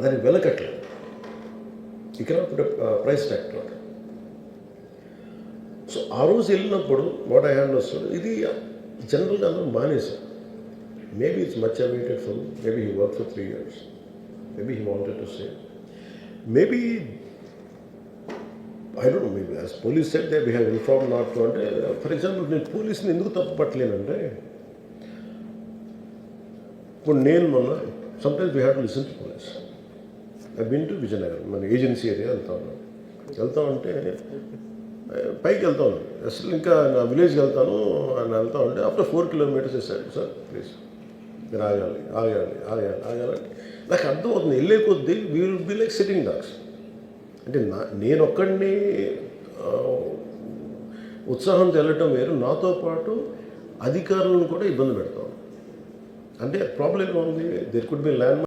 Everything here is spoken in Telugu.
దానికి వెలకట్లేదు. You cannot put price tag to it. So ఆ రోజు వెళ్ళినప్పుడు వాట్ ఐ హ్యాడ్ వస్తుంది ఇది జనరల్గా అందరూ మానేశారు. Maybe it's much awaited for maybe he work for 3 years. Maybe he wanted to say. Maybe, I don't know, maybe as police said that we have informed not to. అంటే ఫర్ ఎగ్జాంపుల్ నేను పోలీసుని ఎందుకు తప్పు పట్టలేనంటే ఇప్పుడు నేను మొన్న sometimes we have to listen to police. I been to Vizianagaram మన ఏజెన్సీ ఏరియా వెళ్తా ఉంటే పైకి వెళ్తా ఉన్నాను. అసలు ఇంకా నా విలేజ్కి వెళ్తాను అని వెళ్తా ఉంటే ఆఫ్టర్ 4 kilometers వేసాడు సార్ ప్లీజ్ మీరు ఆగాలి. నాకు అర్థమవుతుంది వెళ్ళే కొద్దీ we will be like sitting dogs. అంటే నేను ఒక్కడిని ఉత్సాహంతో వెళ్ళటం వేరు, నాతో పాటు అధికారులను కూడా ఇబ్బంది పెడతాం. అంటే ప్రాబ్లం ఏమో ఉంది, దెర్ కుడ్ బి ల్యాండ్